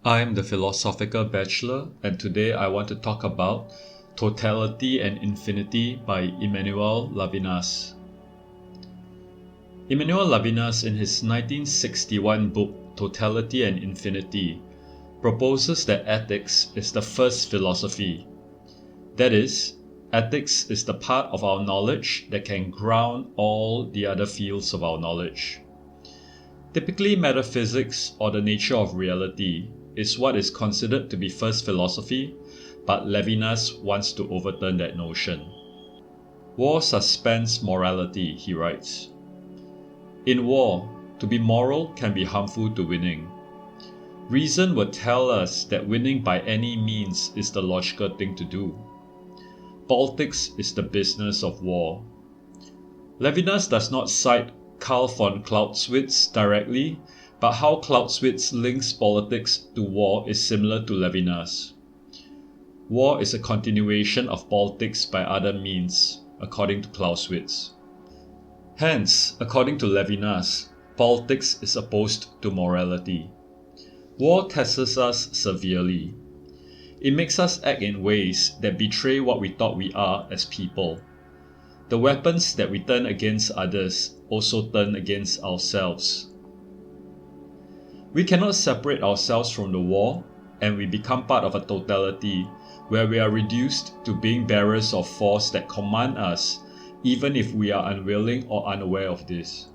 I'm the Philosophical Bachelor, and today I want to talk about Totality and Infinity by Emmanuel Levinas. Emmanuel Levinas, in his 1961 book Totality and Infinity, proposes that ethics is the first philosophy. That is, ethics is the part of our knowledge that can ground all the other fields of our knowledge. Typically, metaphysics, or the nature of reality, is what is considered to be first philosophy, but Levinas wants to overturn that notion. War suspends morality, he writes. In war, to be moral can be harmful to winning. Reason would tell us that winning by any means is the logical thing to do. Politics is the business of war. Levinas does not cite Karl von Clausewitz directly, but how Clausewitz links politics to war is similar to Levinas. War is a continuation of politics by other means, according to Clausewitz. Hence, according to Levinas, politics is opposed to morality. War tests us severely. It makes us act in ways that betray what we thought we are as people. The weapons that we turn against others also turn against ourselves. We cannot separate ourselves from the war, and we become part of a totality where we are reduced to being bearers of force that command us, even if we are unwilling or unaware of this.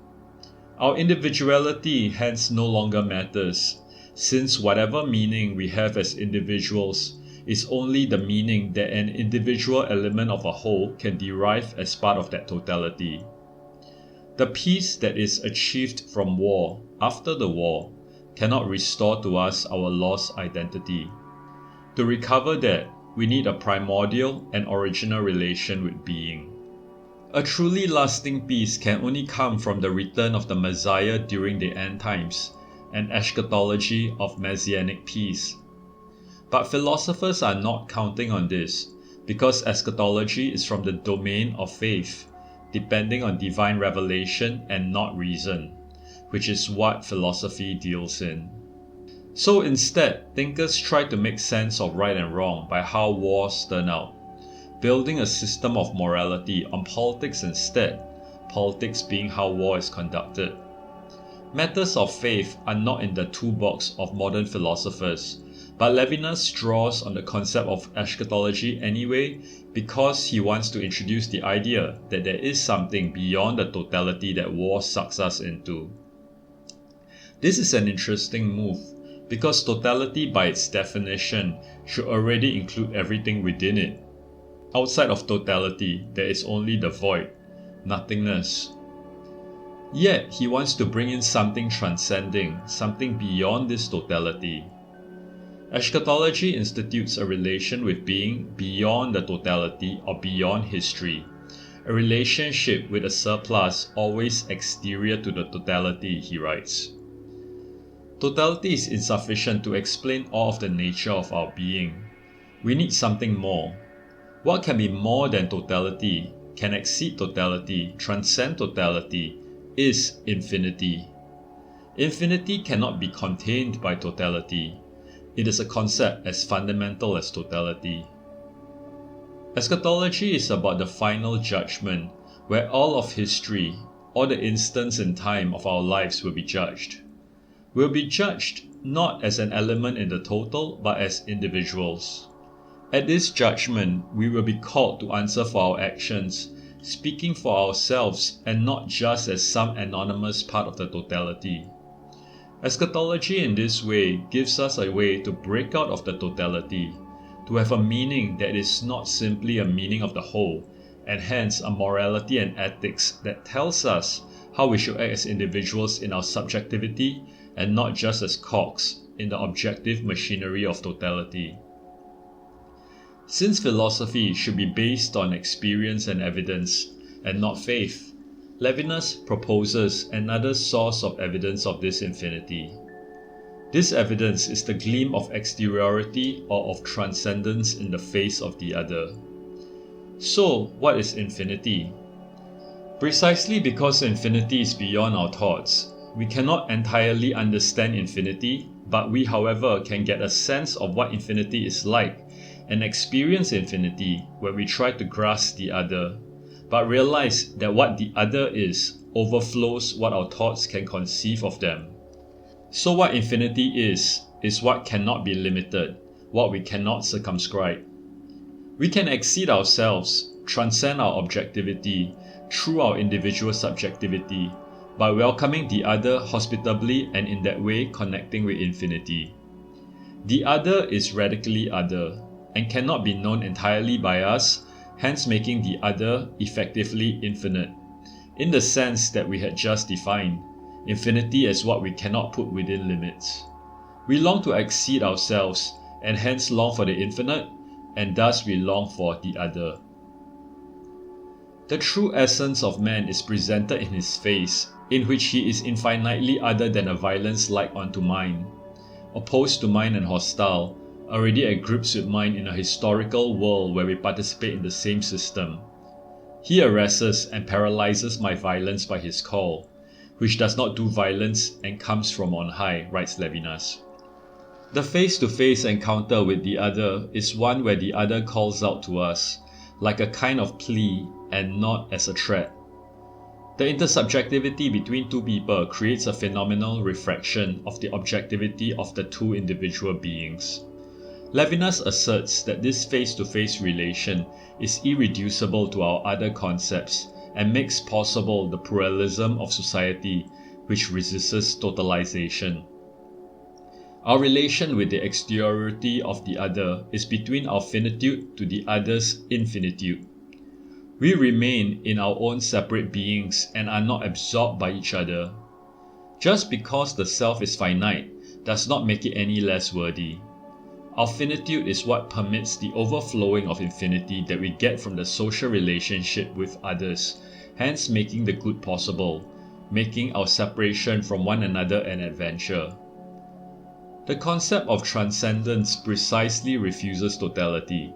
Our individuality hence no longer matters, since whatever meaning we have as individuals is only the meaning that an individual element of a whole can derive as part of that totality. The peace that is achieved from war after the war cannot restore to us our lost identity. To recover that, we need a primordial and original relation with being. A truly lasting peace can only come from the return of the Messiah during the end times, an eschatology of messianic peace. But philosophers are not counting on this, because eschatology is from the domain of faith, depending on divine revelation and not reason, which is what philosophy deals in. So instead, thinkers try to make sense of right and wrong by how wars turn out, building a system of morality on politics instead, politics being how war is conducted. Matters of faith are not in the toolbox of modern philosophers, but Levinas draws on the concept of eschatology anyway because he wants to introduce the idea that there is something beyond the totality that war sucks us into. This is an interesting move because totality by its definition should already include everything within it. Outside of totality, there is only the void, nothingness. Yet he wants to bring in something transcending, something beyond this totality. Eschatology institutes a relation with being beyond the totality or beyond history, a relationship with a surplus always exterior to the totality, he writes. Totality is insufficient to explain all of the nature of our being. We need something more. What can be more than totality, can exceed totality, transcend totality, is infinity. Infinity cannot be contained by totality. It is a concept as fundamental as totality. Eschatology is about the final judgment, where all of history, all the instants in time of our lives will be judged. We'll be judged not as an element in the total, but as individuals. At this judgment, we will be called to answer for our actions, speaking for ourselves and not just as some anonymous part of the totality. Eschatology in this way gives us a way to break out of the totality, to have a meaning that is not simply a meaning of the whole, and hence a morality and ethics that tells us how we should act as individuals in our subjectivity and not just as cogs in the objective machinery of totality. Since philosophy should be based on experience and evidence, and not faith, Levinas proposes another source of evidence of this infinity. This evidence is the gleam of exteriority or of transcendence in the face of the other. So, what is infinity? Precisely because infinity is beyond our thoughts, we cannot entirely understand infinity, but we, however, can get a sense of what infinity is like and experience infinity when we try to grasp the other, but realize that what the other is overflows what our thoughts can conceive of them. So what infinity is what cannot be limited, what we cannot circumscribe. We can exceed ourselves, transcend our objectivity through our individual subjectivity, by welcoming the other hospitably and in that way connecting with infinity. The other is radically other, and cannot be known entirely by us, hence making the other effectively infinite, in the sense that we had just defined, infinity as what we cannot put within limits. We long to exceed ourselves, and hence long for the infinite, and thus we long for the other. The true essence of man is presented in his face, in which he is infinitely other than a violence like unto mine, opposed to mine and hostile, already at grips with mine in a historical world where we participate in the same system. He arrests and paralyzes my violence by his call, which does not do violence and comes from on high, writes Lévinas. The face-to-face encounter with the other is one where the other calls out to us, like a kind of plea and not as a threat. The intersubjectivity between two people creates a phenomenal refraction of the objectivity of the two individual beings. Levinas asserts that this face-to-face relation is irreducible to our other concepts and makes possible the pluralism of society which resists totalization. Our relation with the exteriority of the other is between our finitude to the other's infinitude. We remain in our own separate beings and are not absorbed by each other. Just because the self is finite does not make it any less worthy. Our finitude is what permits the overflowing of infinity that we get from the social relationship with others, hence making the good possible, making our separation from one another an adventure. The concept of transcendence precisely refuses totality.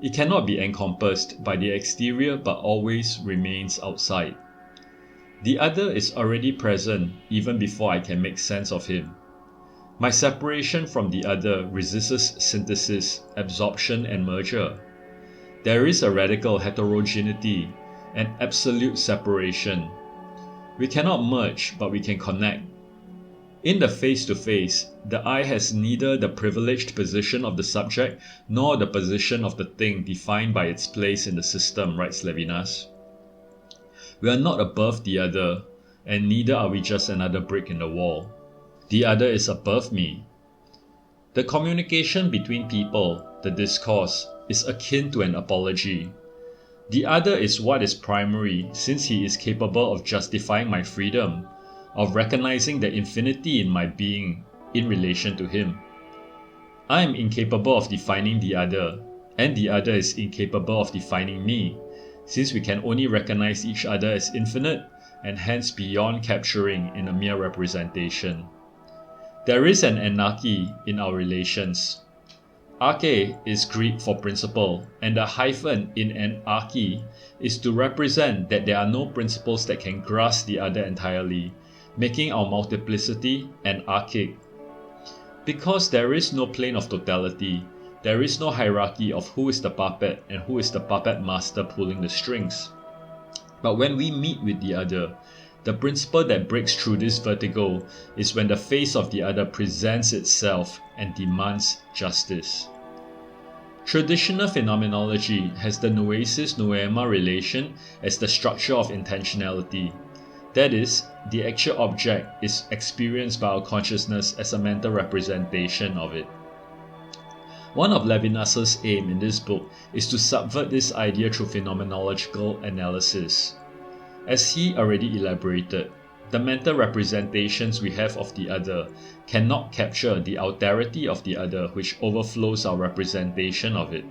It cannot be encompassed by the exterior but always remains outside. The other is already present even before I can make sense of him. My separation from the other resists synthesis, absorption and merger. There is a radical heterogeneity, an absolute separation. We cannot merge, but we can connect. In the face-to-face, the I has neither the privileged position of the subject nor the position of the thing defined by its place in the system, writes Lévinas. We are not above the other, and neither are we just another brick in the wall. The other is above me. The communication between people, the discourse, is akin to an apology. The other is what is primary, since he is capable of justifying my freedom, of recognizing the infinity in my being in relation to him. I am incapable of defining the other, and the other is incapable of defining me, since we can only recognize each other as infinite and hence beyond capturing in a mere representation. There is an anarchy in our relations. Arche is Greek for principle, and the hyphen in anarchy is to represent that there are no principles that can grasp the other entirely, making our multiplicity anarchic. Because there is no plane of totality, there is no hierarchy of who is the puppet and who is the puppet master pulling the strings. But when we meet with the other, the principle that breaks through this vertigo is when the face of the other presents itself and demands justice. Traditional phenomenology has the noesis-noema relation as the structure of intentionality. That is, the actual object is experienced by our consciousness as a mental representation of it. One of Levinas's aim in this book is to subvert this idea through phenomenological analysis. As he already elaborated, the mental representations we have of the other cannot capture the alterity of the other which overflows our representation of it.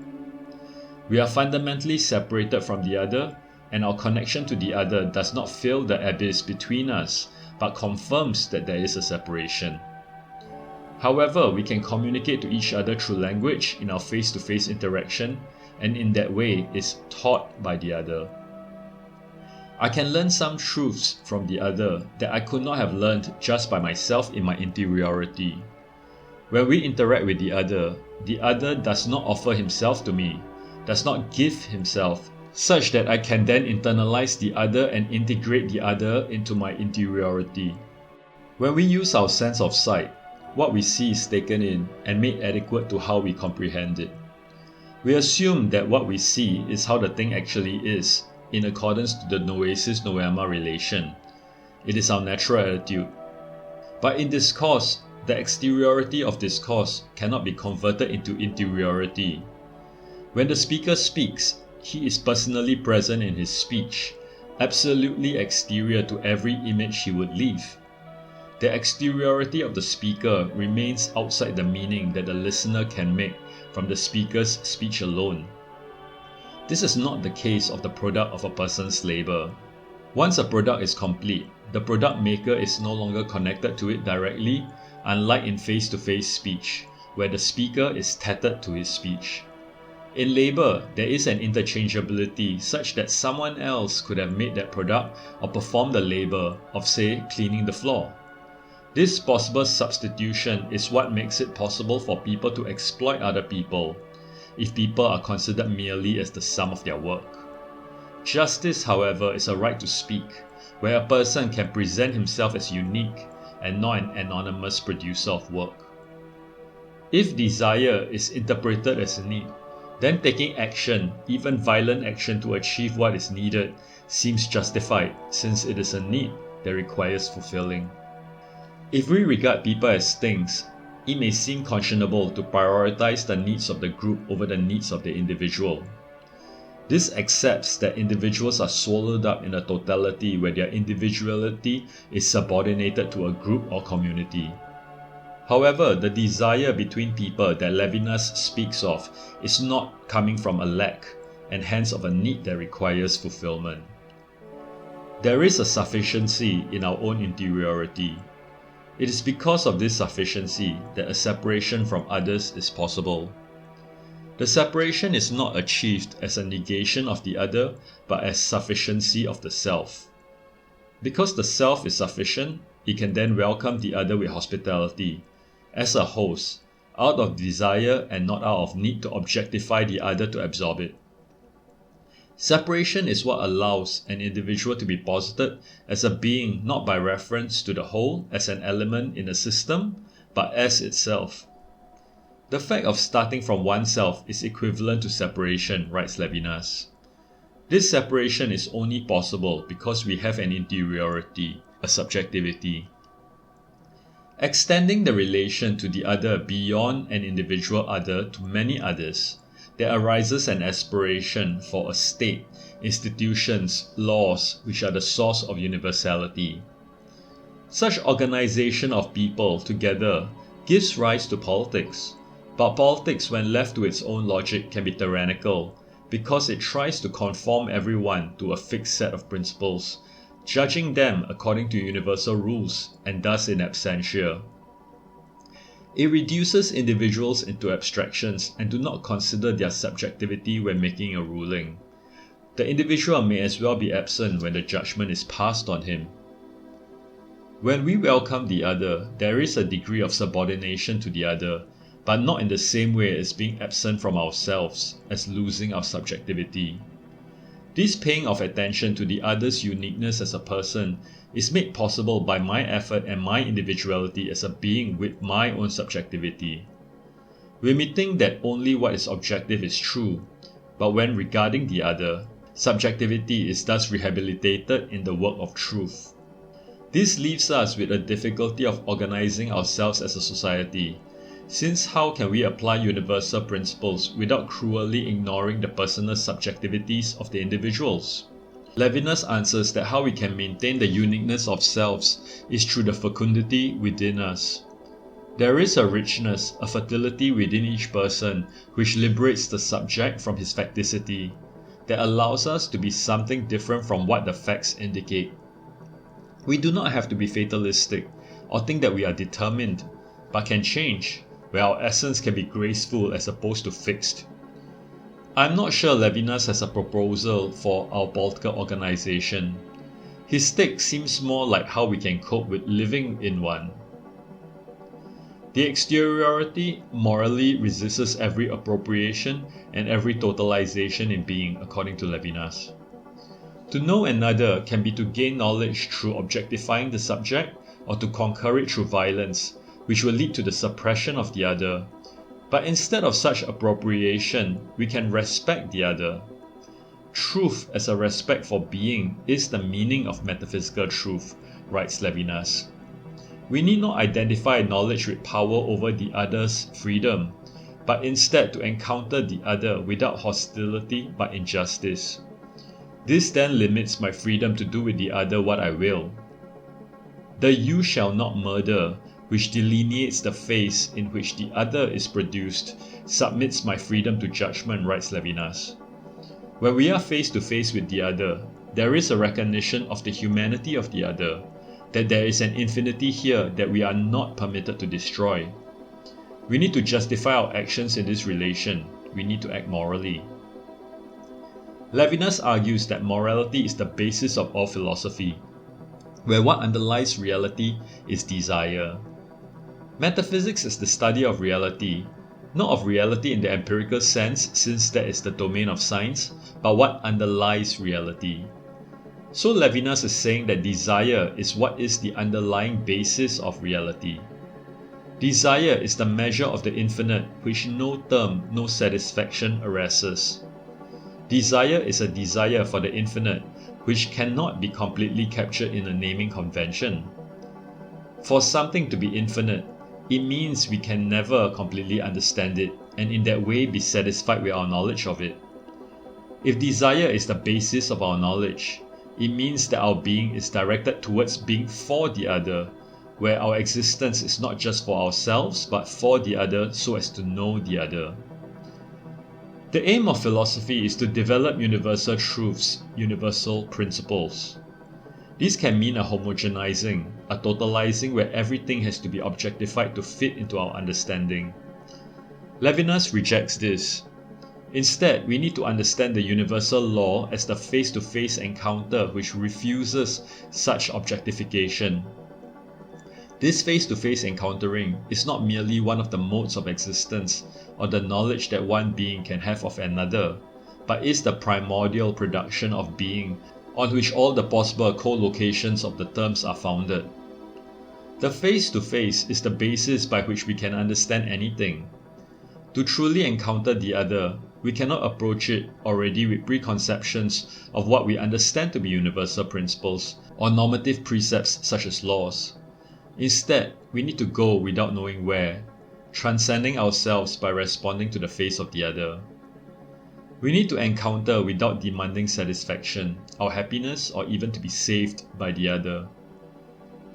We are fundamentally separated from the other, and our connection to the other does not fill the abyss between us, but confirms that there is a separation. However, we can communicate to each other through language in our face-to-face interaction, and in that way is taught by the other. I can learn some truths from the other that I could not have learned just by myself in my interiority. When we interact with the other does not offer himself to me, does not give himself, such that I can then internalize the other and integrate the other into my interiority. When we use our sense of sight, what we see is taken in and made adequate to how we comprehend it. We assume that what we see is how the thing actually is, in accordance to the noesis-noema relation. It is our natural attitude. But in discourse, the exteriority of discourse cannot be converted into interiority. When the speaker speaks, he is personally present in his speech, absolutely exterior to every image he would leave. The exteriority of the speaker remains outside the meaning that the listener can make from the speaker's speech alone. This is not the case of the product of a person's labor. Once a product is complete, the product maker is no longer connected to it directly, unlike in face-to-face speech, where the speaker is tethered to his speech. In labor, there is an interchangeability such that someone else could have made that product or performed the labor of, say, cleaning the floor. This possible substitution is what makes it possible for people to exploit other people, if people are considered merely as the sum of their work. Justice, however, is a right to speak, where a person can present himself as unique and not an anonymous producer of work. If desire is interpreted as a need, then taking action, even violent action to achieve what is needed, seems justified since it is a need that requires fulfilling. If we regard people as things, it may seem conscionable to prioritize the needs of the group over the needs of the individual. This accepts that individuals are swallowed up in a totality where their individuality is subordinated to a group or community. However, the desire between people that Levinas speaks of is not coming from a lack, and hence of a need that requires fulfillment. There is a sufficiency in our own interiority. It is because of this sufficiency that a separation from others is possible. The separation is not achieved as a negation of the other, but as sufficiency of the self. Because the self is sufficient, it can then welcome the other with hospitality, as a host, out of desire and not out of need to objectify the other to absorb it. Separation is what allows an individual to be posited as a being not by reference to the whole as an element in a system, but as itself. The fact of starting from oneself is equivalent to separation, writes Levinas. This separation is only possible because we have an interiority, a subjectivity. Extending the relation to the other beyond an individual other to many others, there arises an aspiration for a state, institutions, laws which are the source of universality. Such organization of people together gives rise to politics, but politics when left to its own logic can be tyrannical because it tries to conform everyone to a fixed set of principles, judging them according to universal rules and thus in absentia. It reduces individuals into abstractions and do not consider their subjectivity when making a ruling. The individual may as well be absent when the judgment is passed on him. When we welcome the other, there is a degree of subordination to the other, but not in the same way as being absent from ourselves, as losing our subjectivity. This paying of attention to the other's uniqueness as a person is made possible by my effort and my individuality as a being with my own subjectivity. We may think that only what is objective is true, but when regarding the other, subjectivity is thus rehabilitated in the work of truth. This leaves us with a difficulty of organizing ourselves as a society, since how can we apply universal principles without cruelly ignoring the personal subjectivities of the individuals? Levinas answers that how we can maintain the uniqueness of selves is through the fecundity within us. There is a richness, a fertility within each person which liberates the subject from his facticity, that allows us to be something different from what the facts indicate. We do not have to be fatalistic or think that we are determined, but can change, where our essence can be graceful as opposed to fixed. I'm not sure Levinas has a proposal for our political organization. His take seems more like how we can cope with living in one. The exteriority morally resists every appropriation and every totalization in being, according to Levinas. To know another can be to gain knowledge through objectifying the subject or to conquer it through violence, which will lead to the suppression of the other. But instead of such appropriation, we can respect the other. Truth as a respect for being is the meaning of metaphysical truth, writes Levinas. We need not identify knowledge with power over the other's freedom, but instead to encounter the other without hostility but injustice. This then limits my freedom to do with the other what I will. The "you shall not murder," which delineates the phase in which the other is produced, submits my freedom to judgment, writes Levinas. When we are face to face with the other, there is a recognition of the humanity of the other, that there is an infinity here that we are not permitted to destroy. We need to justify our actions in this relation. We need to act morally. Levinas argues that morality is the basis of all philosophy, where what underlies reality is desire. Metaphysics is the study of reality, not of reality in the empirical sense, since that is the domain of science, but what underlies reality. So Levinas is saying that desire is what is the underlying basis of reality. Desire is the measure of the infinite which no term, no satisfaction erases. Desire is a desire for the infinite which cannot be completely captured in a naming convention. For something to be infinite, it means we can never completely understand it and in that way be satisfied with our knowledge of it. If desire is the basis of our knowledge, it means that our being is directed towards being for the other, where our existence is not just for ourselves but for the other so as to know the other. The aim of philosophy is to develop universal truths, universal principles. These can mean a homogenizing, a totalizing where everything has to be objectified to fit into our understanding. Levinas rejects this. Instead, we need to understand the universal law as the face-to-face encounter which refuses such objectification. This face-to-face encountering is not merely one of the modes of existence or the knowledge that one being can have of another, but is the primordial production of being on which all the possible co-locations of the terms are founded. The face-to-face is the basis by which we can understand anything. To truly encounter the other, we cannot approach it already with preconceptions of what we understand to be universal principles or normative precepts such as laws. Instead, we need to go without knowing where, transcending ourselves by responding to the face of the other. We need to encounter without demanding satisfaction, our happiness, or even to be saved by the other.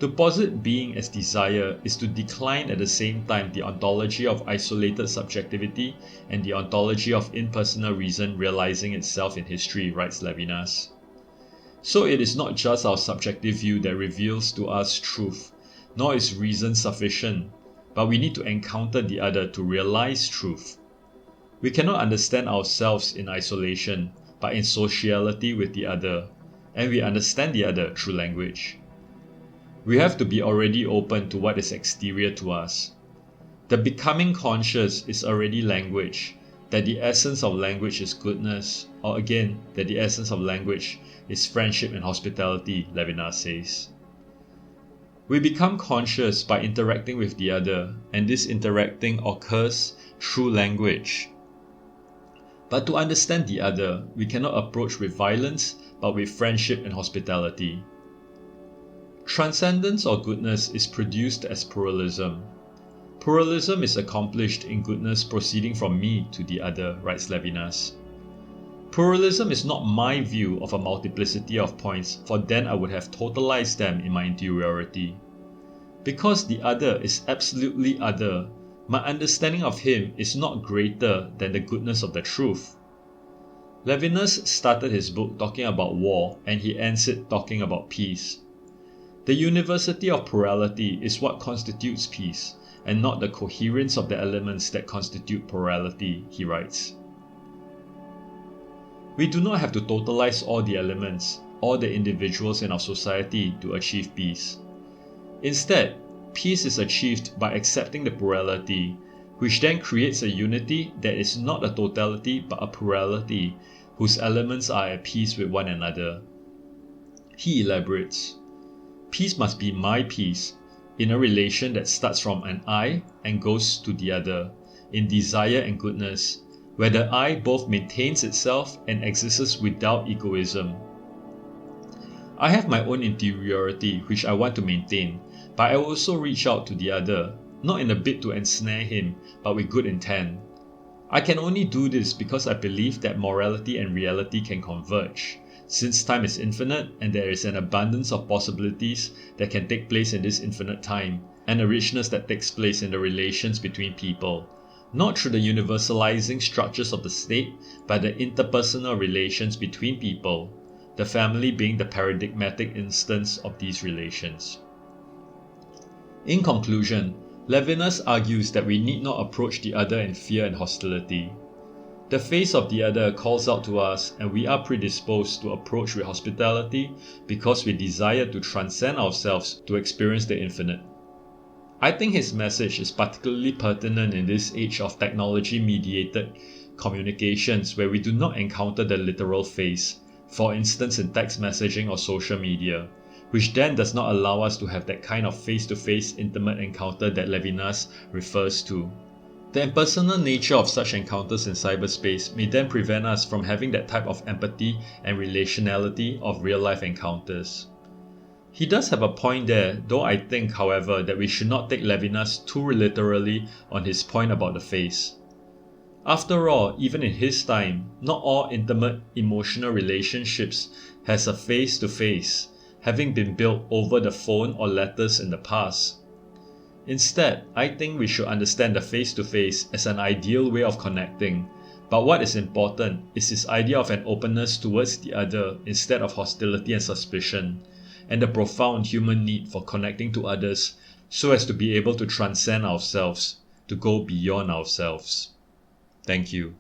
To posit being as desire is to decline at the same time the ontology of isolated subjectivity and the ontology of impersonal reason realizing itself in history, writes Levinas. So it is not just our subjective view that reveals to us truth, nor is reason sufficient, but we need to encounter the other to realize truth. We cannot understand ourselves in isolation, but in sociality with the other, and we understand the other through language. We have to be already open to what is exterior to us. The becoming conscious is already language, that the essence of language is goodness, or again, that the essence of language is friendship and hospitality, Levinas says. We become conscious by interacting with the other, and this interacting occurs through language. But to understand the other, we cannot approach with violence, but with friendship and hospitality. Transcendence or goodness is produced as pluralism. Pluralism is accomplished in goodness proceeding from me to the other, writes Levinas. Pluralism is not my view of a multiplicity of points, for then I would have totalized them in my interiority. Because the other is absolutely other, my understanding of him is not greater than the goodness of the truth. Levinas started his book talking about war, and he ends it talking about peace. The universality of plurality is what constitutes peace, and not the coherence of the elements that constitute plurality, he writes. We do not have to totalize all the elements, all the individuals in our society to achieve peace. Instead, peace is achieved by accepting the plurality, which then creates a unity that is not a totality but a plurality, whose elements are at peace with one another. He elaborates, peace must be my peace, in a relation that starts from an I and goes to the other, in desire and goodness, where the I both maintains itself and exists without egoism. I have my own interiority which I want to maintain, but I also reach out to the other, not in a bid to ensnare him, but with good intent. I can only do this because I believe that morality and reality can converge, since time is infinite and there is an abundance of possibilities that can take place in this infinite time, and a richness that takes place in the relations between people, not through the universalizing structures of the state, but the interpersonal relations between people, the family being the paradigmatic instance of these relations. In conclusion, Levinas argues that we need not approach the other in fear and hostility. The face of the other calls out to us, and we are predisposed to approach with hospitality because we desire to transcend ourselves to experience the infinite. I think his message is particularly pertinent in this age of technology-mediated communications where we do not encounter the literal face, for instance in text messaging or social media, which then does not allow us to have that kind of face-to-face intimate encounter that Levinas refers to. The impersonal nature of such encounters in cyberspace may then prevent us from having that type of empathy and relationality of real-life encounters. He does have a point there, though I think, however, that we should not take Levinas too literally on his point about the face. After all, even in his time, not all intimate emotional relationships has a face-to-face, having been built over the phone or letters in the past. Instead, I think we should understand the face-to-face as an ideal way of connecting, but what is important is his idea of an openness towards the other instead of hostility and suspicion, and the profound human need for connecting to others so as to be able to transcend ourselves, to go beyond ourselves. Thank you.